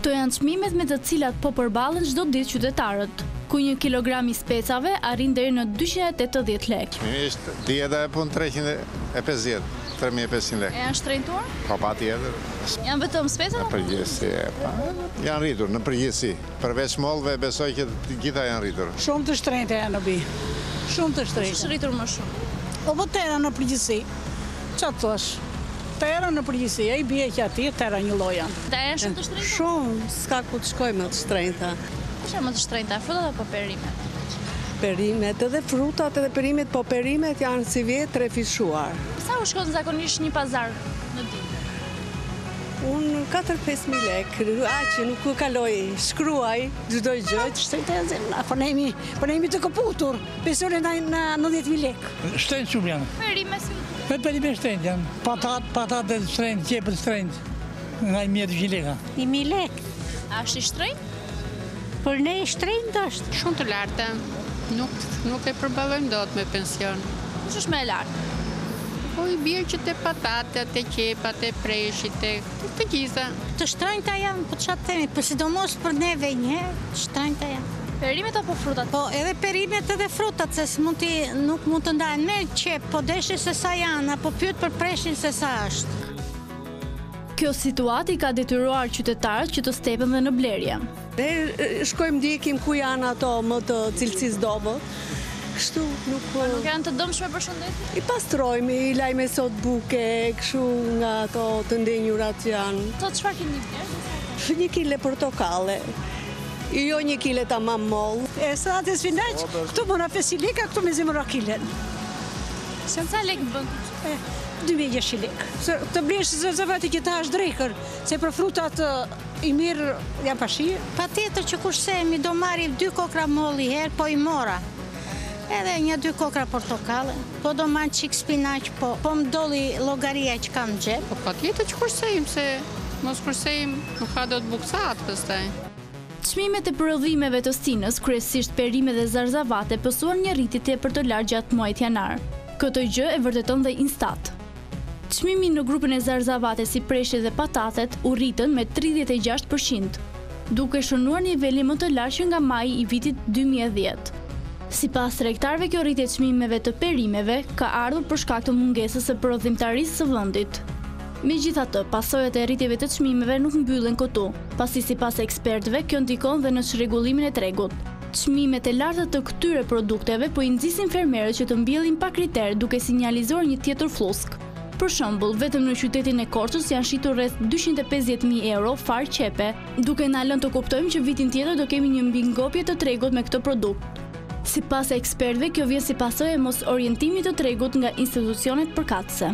Këto janë çmimet me të cilat po përballen çdo ditë qytetarët, ku 1 kilogram I specave arrin deri në 280 lekë. Çmimi është dieta e punë 350, 3500 lekë. Janë shtrenjtuar? Po patjetër. Janë vetëm specat? Në përgjithësi, janë rritur në përgjithësi. Përveç mollëve besoj që të gjitha janë rritur. Shumë të shtrenjta janë në bi. Shumë të shtrenjta. Është rritur më shumë. Po tera në përgjithësi. Çfarë thosh? Tera në përgjithësi, ai bie që aty tera një lloj janë. Ta janë shumë të shtrenjta? Shumë, s'ka ku të shkojmë më të shtrenjta. Çfarë më të shtrenjta, frutat apo perimet? Perimet, edhe frutat edhe perimet, po perimet janë si vjetë refishuar. Sa u shkon zakonisht një pazar në ditë? Unë 4-5 lekë, që nuk u kaloj, shkruaj, çdo gjë. Shtrenjta janë, po ne jemi të kaputur. Besoj në 90.000 lekë. Shtrenjtë shumë janë. Perime si? Perime shtrenjtë janë. Patat e shtrenjtë, qepër shtrenjtë. Nga 1.200 lekë. 1.000 lekë. A është I shtrenjtë? Për ne shtrenjtë është. Shumë të larta. Nuk e përballojmë dot me pension. Kush është më e lartë? Po I bie që te patatet, te qepat, te preshit, te gjitha. Të shtrenjta janë, po çfarë themi, po sidomos për neve një herë, të shtrenjta janë. Perimet apo frutat? Po edhe perimet edhe frutat, se nuk mund të ndahen me qep, po deshi se sa janë, apo pyet për preshin se sa është. Kjo situatë I ka detyruar qytetarët që të stepen dhe në blerje. Ne shkojmë ndjekim ku janë ato më të cilësisë dobë. Kështu nuk... Nuk janë të dëmshme për shëndetin? I pastrojmë, I lajme sot buke, kështu nga ato të ndenjurat që janë. Sot çfarë keni blerë? 1 kile portokale. Jo 1 kile tamam moll. E salatë e spinaq, këtu mëna 500 lekë, këtu me zemëra kilen. Sa lekë bën këtë? 2600 lekë. Të blesh se vati që ta është drekër, se për frutat I mirë janë pashirë. Pa tjetër që kushsemi do marri 2 kokra molli herë, po I mora. Edhe 1-2 kokra portokale, po do marrë qik spinaq, po më doli llogaria që kam në xhep. Po patjetër që kursejmë, se mos kursejmë nuk ka do të buksat pastaj. Çmimet e prodhimeve të stinës, kryesisht perime dhe zarzavate, pësuan një rritje tepër të lartë gjatë muajit janar. Këtë gjë e vërteton dhe Instat. Çmimi në grupin e zarzavate si preshjet dhe patatet u rritën me 36%, duke shënuar nivelin më të lartë që nga maji I vitit 2010. Sipas tregtarëve, kjo rritje e çmimeve të perimeve ka ardhur për shkak të mungesës së prodhimtarisë së vendit. Megjithatë, pasojat e rritjeve të çmimeve nuk mbyllen këtu, pasi sipas ekspertëve kjo ndikon dhe në çrregullimin e tregut. Çmimet e larta të këtyre produkteve po I nxisin fermerët që të mbjellin pa kriter duke sinjalizuar një tjetër flusk. Për shembull, vetëm në qytetin e Korçës janë shitur rreth 250.000 euro far qepe, duke na lënë të kuptojmë që vitin tjetër do kemi një mbingopje të tregut me këtë produkt. Sipas ekspertëve, kjo vjen si pasojë e mos orientimit të tregut nga institucionet përkatëse.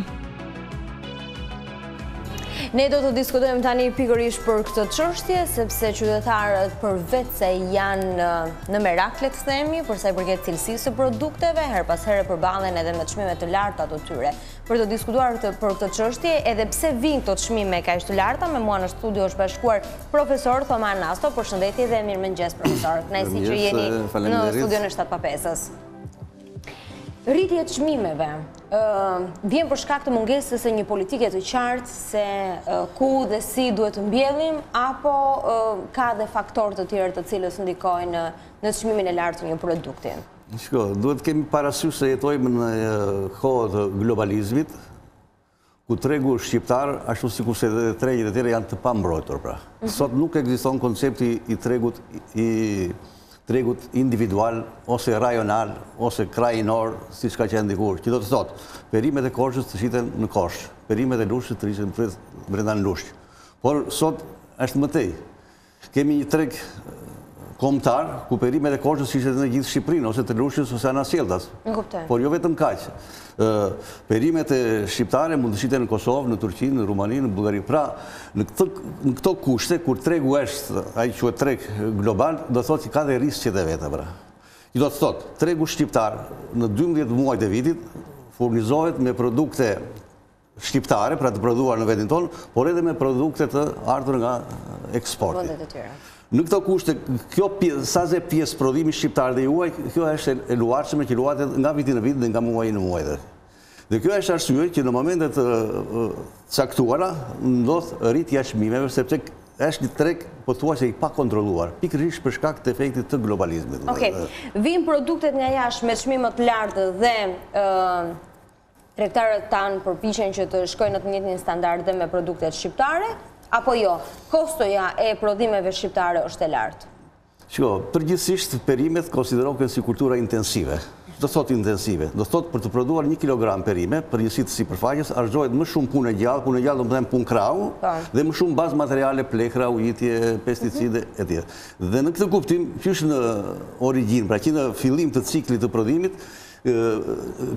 Ne do të diskutojmë tani pikërisht për këtë çështje, sepse qytetarët përveç se janë në merak, le të themi, për sa I përket cilësisë së produkteve, her pas here përballen edhe me çmime të larta të tyre. Për të diskutuar për këtë çështje, edhe pse vijnë këto çmime kaq të larta, me mua në studio është bashkuar profesor Thoma Nasto. Përshëndetje dhe mirëmëngjes profesor. Kënaqësi që jeni në studion e 7:05. Rritja e çmimeve vjen për shkak të mungesës së një politike të qartë se ku dhe si duhet të mbjellim, apo ka dhe faktorë të tjerë të cilës ndikojnë në çmimin e lartë të një produkti? Shiko, duhet kemi parasysh se jetojmë në kohë të globalizmit, ku tregu shqiptar, ashtu sikur se edhe tregjet e tjera janë të pambrojtur pra. Sot nuk ekziston koncepti I tregut individual, ose rajonal, ose krajinor, si që ka qenë dikur, që do të thotë, perimet e Korçës të shiten në Korçë, perimet e Lushit të rriten brenda në Lushq. Por sot është më tej. Kemi një treg kombëtar, ku perimet e Korçës shiten në gjithë Shqipërinë, ose të Lushit ose Anasjeltas. Por jo vetëm kaq. Perimet e shqiptare mund të shiten në Kosovë, në Turqi, në Rumani, në Bullgari. Pra, në këto kushte, kur tregu është, ai quhet treg global, do thotë që ka dhe rrisqet e veta, pra. Që do të thotë, tregu shqiptar në 12 muajt e vitit furnizohet me produkte shqiptare, pra të prodhuar në vendin tonë, por edhe me produkte të ardhur nga eksporti. Në këto kushte, saze pjesë prodhimi shqiptar dhe juaj, kjo është e luarshme që luatet nga viti në vit dhe nga muaji në muaj. Dhe kjo është arsye që në momentet caktuara ndodh rritja e çmimeve, sepse është një treg pothuajse i pa kontrolluar, pikërisht për shkak të efektit të globalizmit. Okej, vijnë produktet nga jashtë me çmime të lartë dhe tregtarët tanë përpiqen që të shkojnë në të njëjtin standard dhe me produktet shqiptare, apo jo? Kostoja e prodhimeve shqiptare është e lartë. Shiko, përgjithsisht perimet konsiderohen si kultura intensive. Do thot intensive. Do thot për të prodhuar 1 kilogram perime, përgjithësi të sipërfaqes, argjohet më shumë punë e gjallë do të them punë krau, dhe më shumë bazë materiale, plekra, ujitje, pesticide e tjerë. Dhe në këtë kuptim, që është në origjinë, pra që në fillim të ciklit të prodhimit,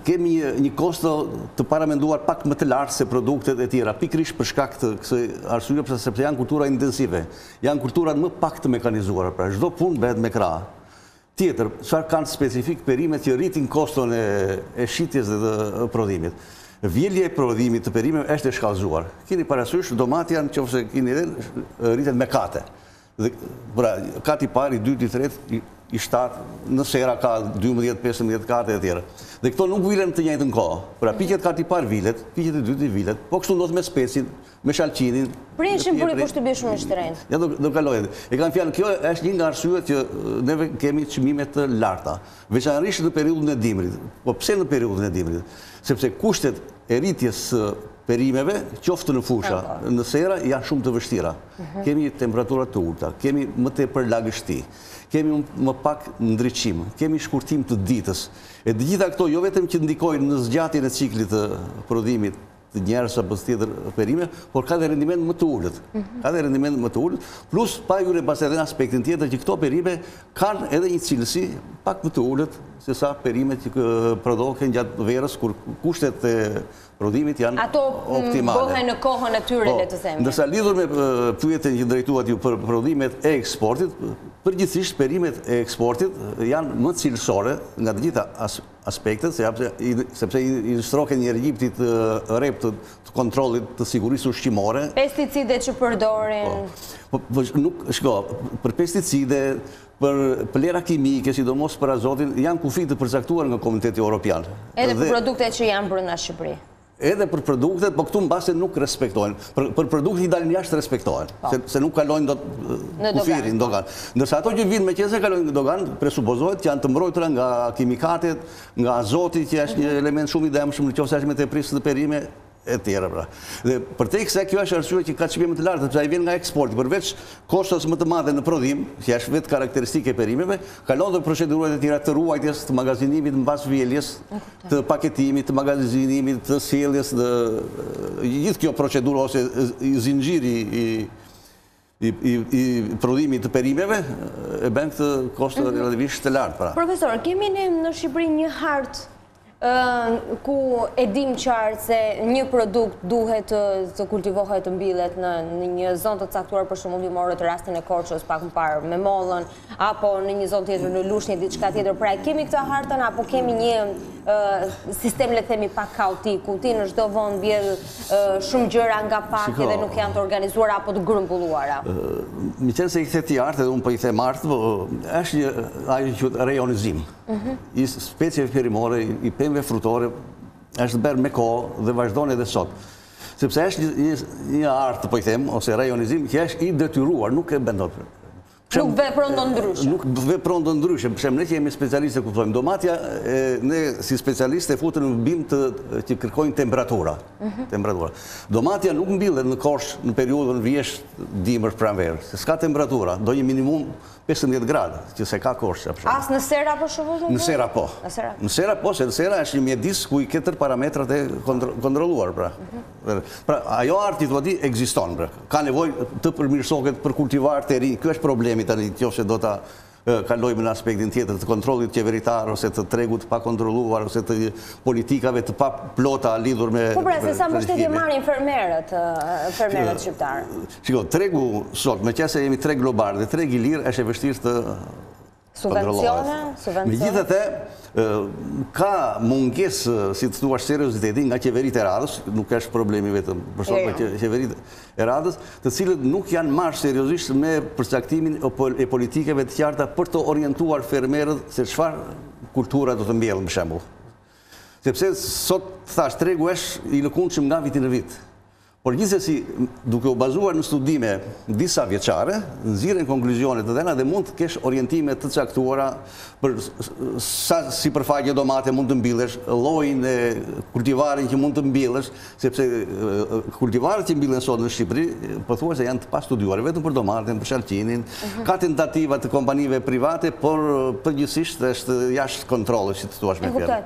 kemi një kosto të paramenduar pak më të lartë se produktet e tjera, pikërisht për shkak të kësaj arsye, sepse janë kultura intensive, janë kulturat më pak të mekanizuara, pra çdo punë bëhet me krah. Tjetër, çfarë kanë specifik perimet që rritin koston e shitjes dhe të prodhimit. Vjelja e prodhimit të perimeve është e shkallëzuar. Keni parasysh, domatia nëse keni rritet me kate. Pra, kati parë, i dytë, i tretë, i shtatë, në sera ka 12-15 kate e tjera. Dhe këto nuk vilen të njëjtën kohë. Pra, piqet kati parë vilet, piqet e dytë i vilet, po kështu ndodh me specin, me shalqinin. Prishin për i kushtubi shumë i shtrenjtë. Ja, do kalojnë. E kanë fjalë, kjo është një nga arsyet që neve kemi çmime të larta, veçanërisht në periudhën e dimrit. Po pse në periudhën e dimrit? Sepse kushtet e rritjes perimeve, qoftë në fusha, në sera, janë shumë të vështira. Kemi temperaturat të ulta, kemi më tepër lagështi, kemi më pak ndriçim, kemi shkurtim të ditës. E të gjitha këto jo vetëm që ndikojnë në zgjatjen e ciklit të prodhimit të njerëz apo tjetër perime, por ka dhe rendiment më të ulët. Ka dhe rendiment më të ulët, plus pa hyrë pas edhe në aspektin tjetër që këto perime kanë edhe një cilësi pak më të ulët se sa perimet që prodhohen gjatë verës kur kushtet e prodhimit janë optimale. Ato bëhen në kohën e tyre, le të themi. Ndërsa lidhur me pyetjen që drejtuat ju për prodhimet e eksportit, përgjithsisht perimet e eksportit janë më cilësore nga të gjitha aspektet, sepse i shtroken një regjim të rep të kontrollit të sigurisë ushqimore. Pesticide që përdorin. Shko, për pesticide, për plera kimike, sidomos për azotin, janë kufi të përcaktuar nga Komiteti Evropian. Edhe për produktet që janë brenda Shqipëri. Edhe për produktet, po këtu në base nuk respektojnë. Për produktet i dalin jashtë respektojnë, se nuk kalojnë do kufirin, dogan. Ndërsa ato që vinë me qese kalojnë në dogan, presupozohet që janë të mbrojtura nga kimikatet, nga azoti, që është një element shumë i dëmshëm në qoftë se është me teprisë të perime, e tjera pra. Dhe përtej kësaj kjo është arsye që ka çmime të larta, sepse ai vjen nga eksporti, përveç kostos më të madhe në prodhim, që është vetë karakteristike e perimeve, kalon dhe procedurat e tjera të ruajtjes, të magazinimit mbas vjeljes, të paketimit, të magazinimit, të sjelljes, gjithë kjo procedurë ose zinxhiri i prodhimit të perimeve e bën këtë kosto relativisht të lartë pra. Profesor, kemi ne në Shqipëri një hartë ku e dim qartë se një produkt duhet të kultivohet, të mbillet në një zonë të caktuar, për shembull morët rastin e Korçës pak më parë me mollën, apo në një zonë tjetër në Lushnjë diçka tjetër. Pra kemi këtë hartën apo kemi një sistem, le të themi, pak kaotik, ku ti në çdo vend vjen shumë gjëra nga pak edhe nuk janë të organizuara apo të grumbulluara. Meqense se i the ti hartë, unë po i them hartë, është ajo që rejonizim. I specie perimore, i pemëve frutore, është bërë me kohë dhe vazhdon edhe sot. Sepse është një artë, po i them, ose rajonizim, që është i detyruar, nuk e bendot. Nuk vepron do ndryshe. Nuk vepron do ndryshe. Për shembull, ne që jemi specialistë e kuptojmë. Domatia, ne si specialistë e futën në bim që kërkojnë temperatura. Domatia nuk mbillet në kosh në periudhën vjesht dimër pranverë, se s'ka temperatura, do një minimum 15 gradë, që se ka kosh. As në sera për shembull? Në sera po. Në sera po, se në sera është një mjedis ku i ketër parametrat e kontrolluar, pra. Pra, ajo arti të vodi ekziston, pra. Ka nevojë të përmirësohet për kultivar të rinj. Ky është problemi tani, nëse do ta kalojmë në aspektin tjetër të kontrollit qeveritar ose të tregut pa kontrolluar ose të politikave të pa plota lidhur me. Po pra, se sa mbështetje marrin fermerët shqiptarë. Shiko, tregu sot, meqense jemi treg global dhe treg i lirë, është e vështirë të subvencione. Megjithatë, ka mungesë, si të thuash, serioziteti nga qeveritë e radhës, nuk është problemi vetëm për sot me qeveritë e radhës, të cilët nuk janë marrë seriozisht me përcaktimin e politikave të qarta për të orientuar fermerët se çfarë kultura do të mbjellën, për shembull. Sepse sot thash tregu është i lëkundshëm nga viti në vit. Por gjithsesi, duke u bazuar në studime disa vjeçare, nxirren konkluzione të dhëna dhe mund të kesh orientime të caktuara për sa sipërfaqe domate mund të mbillesh, llojin e kultivarit që mund të mbillesh, sepse kultivarët që mbillen sot në Shqipëri, pothuajse janë të pastudiuar vetëm për domaten, për shalqinin, ka tentativa të kompanive private, por përgjithsisht është jashtë kontrollit, si të thuash me fjalë.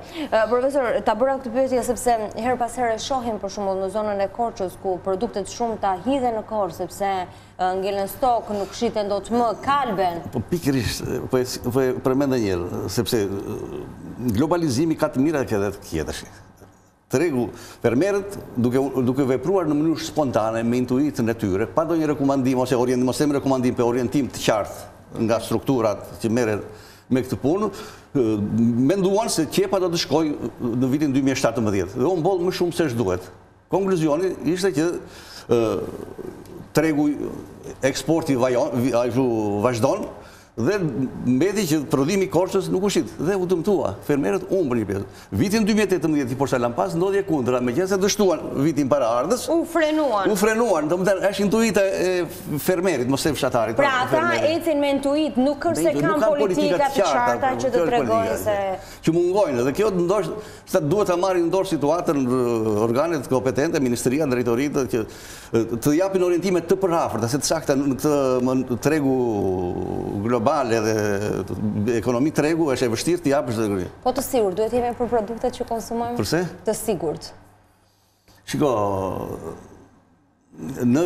Profesor, ta bëra këtë pyetje sepse her pas here shohim për shembull në zonën e Korçës ku produktet shumë ta hidhen në Korçë sepse ngelen stok, nuk shiten dot më kalben. Po pikërisht, po e përmend edhe një herë, sepse globalizimi ka të mirat edhe të këqija tash. Tregu fermerët duke vepruar në mënyrë spontane me intuitën e tyre, pa ndonjë rekomandim ose mos them rekomandim, por orientim të qartë nga strukturat që merren me këtë punë, menduan se qepa do të shkojë në vitin 2017 dhe u mboll më shumë se ç'duhet. Konkluzioni ishte që tregu eksporti vazhdon dhe mbeti që prodhimi i Korçës nuk u shit dhe u dëmtua. Fermerët humbën një pjesë. Vitin 2018 i porsalan pas ndodhi e kundra, megjithëse dështuan vitin paraardhës. U frenuan, domethënë është intuita e fermerit, mos e fshatarit. Pra ata ecin me intuit, nuk është se kanë politika të qarta që të tregojnë se që mungojnë dhe kjo ndoshta duhet ta marrin në dorë situatën organet kompetente, ministria, drejtoritë që të japin orientime të përhapura, se të sakta në këtë tregu global dhe ekonomi tregu është e vështirë të japësh dhe. Po të sigurt, duhet jemi për produktet që konsumojmë? Përse? Të sigurt. Shiko, në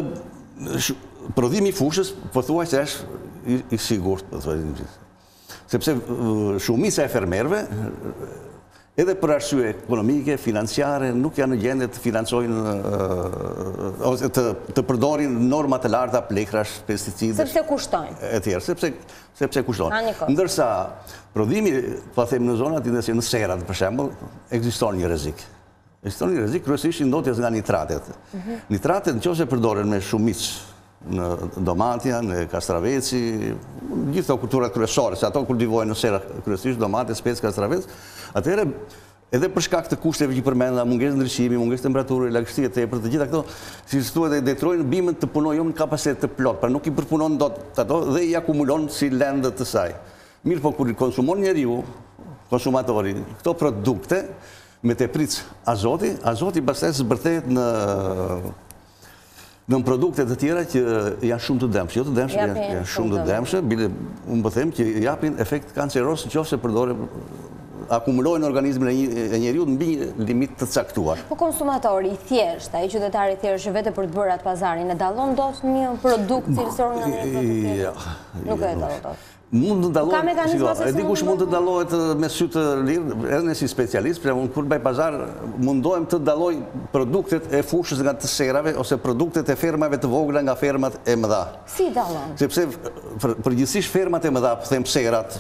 prodhimi i fushës, pothuajse është i sigurt, sepse shumica e fermerëve, edhe për arsye ekonomike, financiare, nuk janë në gjendje të financojnë ose të përdorin norma të larta plekrash, pesticidë. Sepse kushtojnë. E tjerë, sepse kushtojnë. Ndërsa prodhimi, po them në zonat në serat, për shembull, ekziston një rrezik. Ekziston një rrezik kryesisht i ndotjes nga nitratet. Nitratet nëse përdoren me shumicë në domatja, në kastraveci, gjithë të kulturat kryesore, se ato kultivojnë në sera kryesisht domate, spec, kastravec, atëherë edhe për shkak të kushteve që përmenda, mungesë ndryshimi, mungesë temperaturë, lagështia tepër, të gjitha këto, si thuhet, detrojnë bimën të punojë në kapacitet të plot, pra nuk i përpunon dot ato dhe i akumulon si lëndë të saj. Mirë, po kur konsumon njeriu, konsumatori, këto produkte me tepric azoti pastaj zbërthehet në produkte të tjera që janë shumë të dëmshme, jo të dëmshme, janë shumë të dëmshme, bile unë po them që japin efekt kanceros nëse përdoren, akumulojnë organizmin e njeriut mbi një limit të caktuar. Po konsumatori i thjesht, ai qytetari i thjesht vetë për të bërë atë pazarin, e dallon dot një produkt cilësor nga një tjetër? Nuk e dallon dot. Mund të dallohet, dikush mund të dallohet me sy të lirë, edhe ne si specialist, për kur bëj pazar, mundohem të dalloj produktet e fushës nga të serave ose produktet e fermave të vogla nga fermat e mëdha. Si dallon? Sepse përgjithsisht fermat e mëdha, them serat,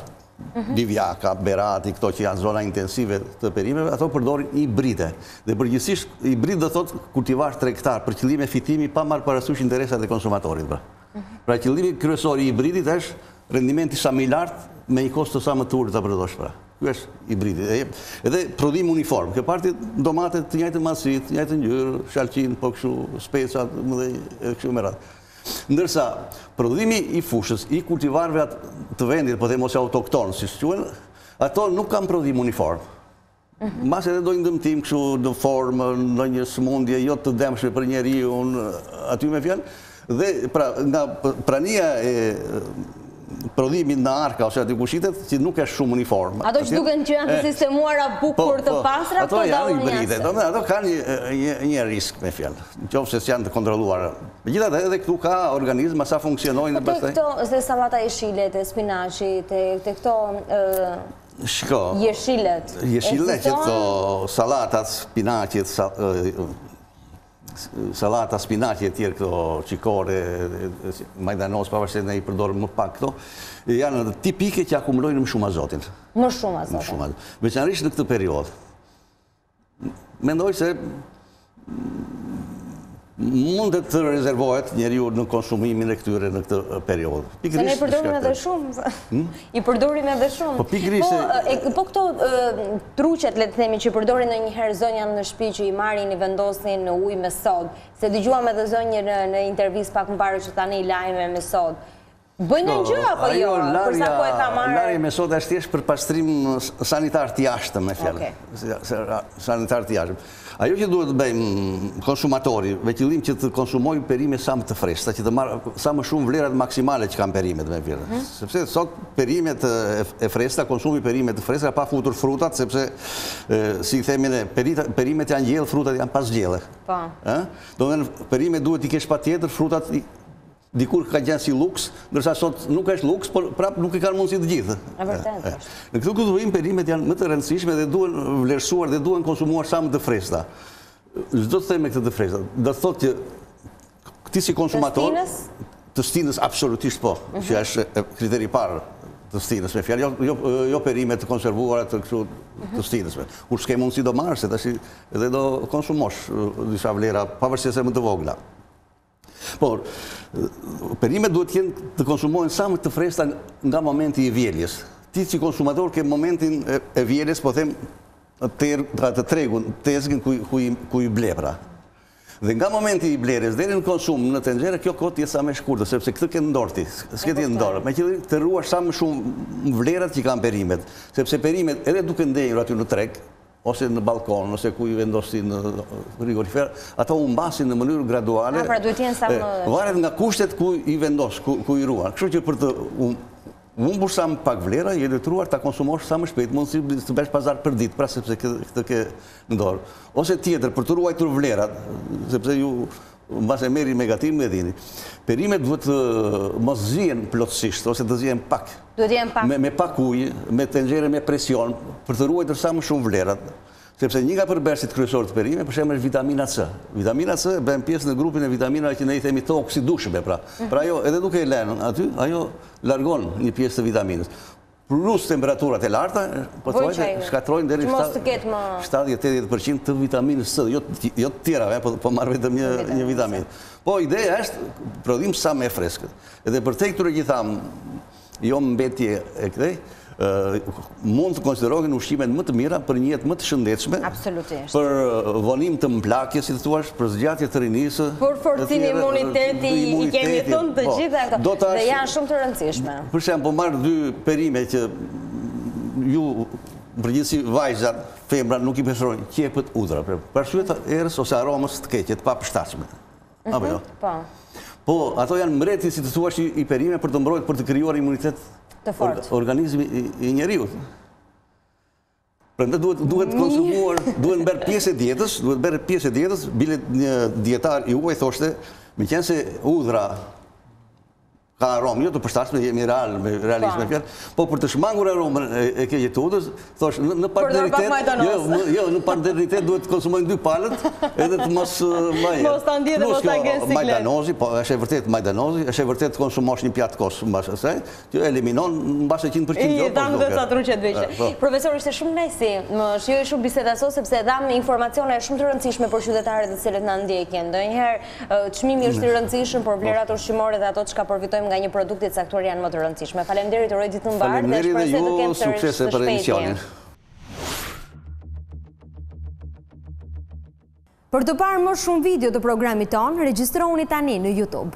Divjaka, Berati, këto që janë zona intensive të perimeve, ato përdorin hibride. Dhe përgjithsisht hibrid do thotë kultivar tregtar për qëllime fitimi pa marrë parasysh interesat e konsumatorit. Pra qëllimi kryesor i hibridit është rendimenti sa më i lartë me një kosto sa më të ulët ta përdosh pra. Ky është hibridi. Edhe prodhim uniform. Kjo parti domate të njëjtën masi, të njëjtën ngjyrë, shalqin, po kështu specat, më dhe kështu me radhë. Ndërsa prodhimi i fushës, i kultivarëve të vendit, po them ose autokton, siç quhen, ato nuk kanë prodhim uniform. Mas edhe do një dëmtim kështu në formë, ndonjë sëmundje jo të dëmshme për njeriu, aty me fjalë, dhe pra nga prania e prodhimit në arka ose aty kushitet që nuk është shumë uniform. Ato që duken që janë të sistemuara bukur të pastra, ato janë hibride. Ato kanë një risk me fjalë, nëse janë të kontrolluara. Megjithatë edhe këtu ka organizma sa funksionojnë pastaj. Këto se sallata e shillet, e spinaqit, te këto jeshilet. Jeshilet, këto sallatat, spinaqit, salata, spinaqi e tjerë këto qikore, majdanos, pavarësisht ne i përdorëm më pak këto, janë tipike që akumulojnë më shumë azotin. Më shumë azotin. Veçanërisht në këtë periudhë. Mendoj se mund të rezervohet njeriu në konsumimin e këtyre në këtë periudhë. Se ne i përdorim edhe shumë. I përdorim edhe shumë. Po pikërisht. Po këto truqet, le të themi, që përdorin ndonjëherë zonjat në shtëpi që i marrin, i vendosin në ujë me sodë. Se dëgjuam edhe zonjë në intervistë pak më parë që tani i lajme me sodë. Bëjnë në gjë apo jo? Përsa po e ka marrë? Larja me sodë është thjesht për pastrim sanitar të jashtëm, me fjalë. Sanitar të jashtëm. Ajo që duhet të bëjmë konsumatori, me qëllim që të konsumojmë perime sa më të freskëta, që të marrë sa më shumë vlerat maksimale që kanë perimet, me fjalë. Sepse sot perimet e freskëta, konsumi perimet të freskëta pa futur frutat, sepse si themin perimet janë gjellë, frutat janë pas gjelle. Po. Domethënë perimet duhet i kesh patjetër, frutat dikur ka gjenë si luks, ndërsa sot nuk është luks, por prapë nuk i kanë mundësi të gjithë. E vërtetë është. Në këtu këtu perimet janë më të rëndësishme dhe duhen vlerësuar dhe duhen konsumuar sa më të freskëta. Çdo të them me këtë të freskëta, do të thotë që ti si konsumator të stinës absolutisht po, që është kriteri i parë të stinës, me fjalë, jo perime të konservuara të kështu të stinës. Kur s'ke mundësi do marrësh, se tash edhe do konsumosh disa vlera pavarësisht se më të vogla. Por, perimet duhet të konsumohen sa më të freskëta nga momenti i vjeljes. Ti si konsumator ke momentin e vjeljes, po them, të tregun, tezgën ku i ble pra. Dhe nga momenti i blerjes deri në konsum në tenxhere, kjo kohë t'jetë sa më shkurtër, sepse këtë ke ndorti, s'ke t'jetë ndorë. Me qëllim të ruash sa më shumë vlerat që kanë perimet, sepse perimet edhe duke ndenjur aty në treg, ose në balkon, ose ku i vendosin në frigorifer, ata u mbasin në mënyrë graduale, varet nga kushtet ku i vendos, ku i ruan. Kështu që për të humbur sa më pak vlera, je detyruar ta konsumosh sa më shpejt, mund të bësh pazar për ditë, pra sepse këtë ke në dorë. Ose tjetër, për të ruajtur vlerat, sepse ju mbase merri negativ me dini. Perimet duhet të mos zihen plotësisht, ose të zihen pak. Duhet jenë pak. Me pak ujë, me tenxhere me presion, për të ruajtur sa më shumë vlerat. Sepse një nga përbërësit kryesor të perime, për shembull është vitamina C. Vitamina C bën pjesë në grupin e vitaminave që ne i themi të oksidueshme, pra. Pra ajo edhe duke e lënë aty, ajo largon një pjesë të vitaminës. Plus temperaturat e larta, po thonë, shkatrojnë deri në 70-80% të vitaminës C, jo të tjerave, po marr vetëm një vitaminë. Po ideja është prodhim sa më freskët. Edhe për te këtyre që tham, jo mbetje e këtej, mund të konsiderohen ushqimet më të mira për një jetë më të shëndetshme, për vonim të mplakjes, si thua, për zgjatje të rinisë, për forcinë e imunitetit, i kemi thënë të gjitha këto, dhe janë shumë të rëndësishme. Për shembull, po marr dy perime që ju përgjithësi vajzat, femrat nuk i preferojnë, qepët, udhra, për arsye të erës ose aromës të keqe, të papërshtatshme. Apo jo? Po, ato janë mbreti, si të thuash, i perime për të mbrojtur, për të krijuar imunitet organizmi i njeriut. Prandaj duhet konsumuar, duhet bërë pjesë e dietës, bile një dietar i huaj thoshte, meqense urdhra ka aromë, jo të përshtatshme, jemi realisht me fjalë, po për të shmangur aromën e këtij udhës, thosh në partneritet duhet të konsumojnë 2 palët, edhe të mos ta ndjetë mos ta ngjen siklet. Majdanozi, po është e vërtet majdanozi, është e vërtet të konsumosh një pjatë kos mbas asaj, që eliminon mbas 100% jo. Tam dhe sa truqet veçe. Profesor, ishte shumë kënaqësi. Më shijoj shumë biseda sot sepse dham informacione shumë të rëndësishme për qytetarët të cilët na ndjekin. Ndonjëherë çmimi është i rëndësishëm, por vlerat ushqimore dhe ato çka përfitojmë nga një produkt i caktuar janë më të rëndësishme. Faleminderit, uroj ditë të mbarë dhe shpresoj të kemë sërish të shpejti. Për të parë më shumë video të programit tonë, regjistrohuni tani në YouTube.